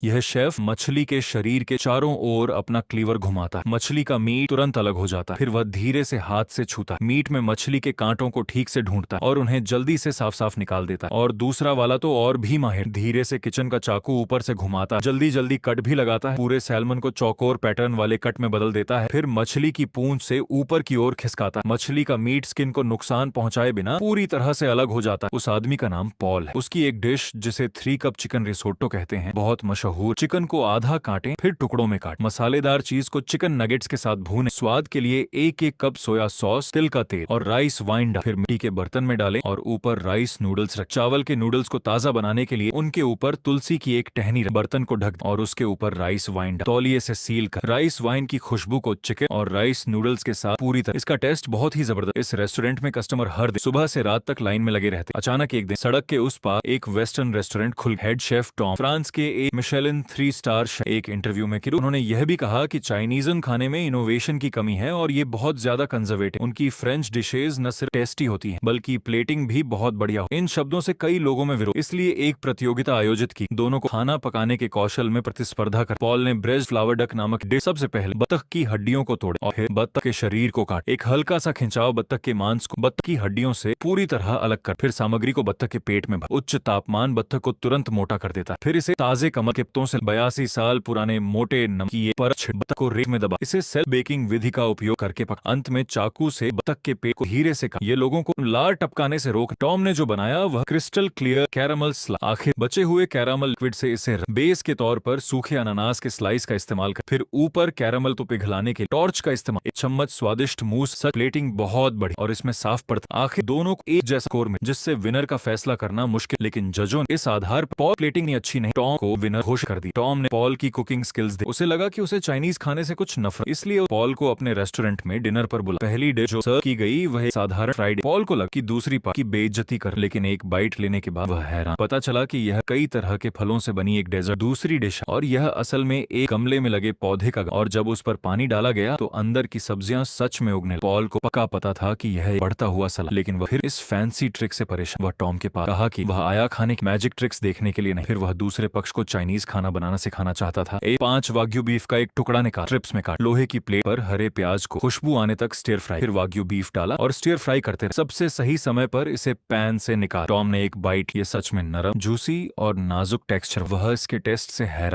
यह शेफ मछली के शरीर के चारों ओर अपना क्लीवर घुमाता है। मछली का मीट तुरंत अलग हो जाता है। फिर वह धीरे से हाथ से छूता है। मीट में मछली के कांटों को ठीक से ढूंढता है और उन्हें जल्दी से साफ साफ निकाल देता है। और दूसरा वाला तो और भी माहिर, धीरे से किचन का चाकू ऊपर से घुमाता है, जल्दी जल्दी कट भी लगाता है, पूरे सैल्मन को चौकोर पैटर्न वाले कट में बदल देता है। फिर मछली की पूंछ से ऊपर की ओर खिसकाता है। मछली का मीट स्किन को नुकसान पहुंचाए बिना पूरी तरह से अलग हो जाता है। उस आदमी का नाम पॉल है। उसकी एक डिश जिसे 3 कप चिकन रिसोटो कहते हैं बहुत मशहूर। चिकन को आधा काटें, फिर टुकड़ों में काट, मसालेदार चीज को चिकन नगेट्स के साथ भूनें, स्वाद के लिए 1-1 कप सोया सॉस, तिल का तेल और राइस वाइन डालें। फिर मिट्टी के बर्तन में डालें और ऊपर राइस नूडल्स रख। चावल के नूडल्स को ताजा बनाने के लिए उनके ऊपर तुलसी की एक टहनी रख, बर्तन को ढक और उसके ऊपर राइस वाइन डाल, तौलिए से सील कर। राइस वाइन की खुशबू को चिकन और राइस नूडल्स के साथ पूरी तरह। इसका टेस्ट बहुत ही जबरदस्त। इस रेस्टोरेंट में कस्टमर हर दिन सुबह से रात तक लाइन में लगे रहते। अचानक एक दिन सड़क के उस पार एक वेस्टर्न रेस्टोरेंट खुल। हेड शेफ टॉम, फ्रांस के एक मिशेलिन 3 स्टार एक इंटरव्यू में उन्होंने यह भी कहा कि चाइनीजन खाने में इनोवेशन की कमी है और ये बहुत ज्यादा कंजर्वेटिव। उनकी फ्रेंच डिशेज न सिर्फ टेस्टी होती हैं बल्कि प्लेटिंग भी बहुत बढ़िया हो। इन शब्दों से कई लोगों में विरोध, इसलिए एक प्रतियोगिता आयोजित की, दोनों को खाना पकाने के कौशल में प्रतिस्पर्धा कर। पॉल ने ब्रेस्ट फ्लावर डक नामक डिश सबसे पहले बत्तख की हड्डियों को तोड़े और फिर बत्तख के शरीर को काट। एक हल्का सा खिंचाव बत्तख के मांस को बत्तख की हड्डियों से पूरी तरह अलग कर, फिर सामग्री को बत्तख के पेट में भर। उच्च तापमान बत्तख को तुरंत मोटा कर देता, फिर इसे ताजे कमल के पत्तों से 82 साल पुराने मोटे नमकीन पर बत्तख को रेत में दबा, इसे सेल्फ बेकिंग विधि का उपयोग करके पक। अंत में चाकू से बत्तख के पेट को धीरे से काट। ये लोगों को लार टपकाने से रोक। टॉम ने जो बनाया वह क्रिस्टल क्लियर कैरामल स्लाइस। आखिर बचे हुए कैरामल लिक्विड से इसे बेस के तौर पर सूखे अनानास के स्लाइस का इस्तेमाल कर, फिर ऊपर कैरामल तो पिघलाने के टॉर्च का इस्तेमाल। एक चम्मच स्वादिष्ट मूस। सच प्लेटिंग बहुत बड़ी और इसमें साफ पड़ता। आखिर दोनों को एक जैसा स्कोर में, जिससे विनर का फैसला करना मुश्किल, लेकिन जजों ने इस आधार पर पॉल प्लेटिंग अच्छी नहीं, टॉम को विनर घोषित कर दी। टॉम ने पॉल की कुकिंग स्किल्स दी। उसे लगा कि उसे चाइनीज खाने से कुछ नफरत, इसलिए पॉल को अपने रेस्टोरेंट में डिनर पर बुला। पहली डिश जो सर्व की गई वह साधारण फ्राइड। पॉल को लगा कि दूसरी पार्ट की बेइज्जती कर, लेकिन एक बाइट लेने के बाद वह हैरान। पता चला कि यह कई तरह के फलों से बनी एक डेजर्ट दूसरी डिश और यह असल में एक गमले में लगे पौधे का, और जब उस पर पानी डाला गया तो अंदर की सब्जियां सच में उगने। पॉल को पक्का पता था कि यह बढ़ता हुआ सलाद, लेकिन वह फिर इस फैंसी ट्रिक से परेशान। वह टॉम के पास कहा कि वह आया खाने की मैजिक ट्रिक्स देखने के लिए नहीं। फिर वह दूसरे पक्ष को चाइनीज खाना बनाना सिखाना चाहता था। 5 वाग्यू बीफ का एक टुकड़ा निकाल, स्ट्रिप्स में काट, लोहे की प्लेट पर हरे प्याज को खुशबू आने तक स्टिर फ्राई, फिर वाग्यू बीफ डाला और स्टिर फ्राई करते रहे। सबसे सही समय पर इसे पैन से निकाल। टॉम ने एक बाइट, ये सच में नरम, जूसी और नाजुक टेक्सचर। वह इसके टेस्ट से हैरान।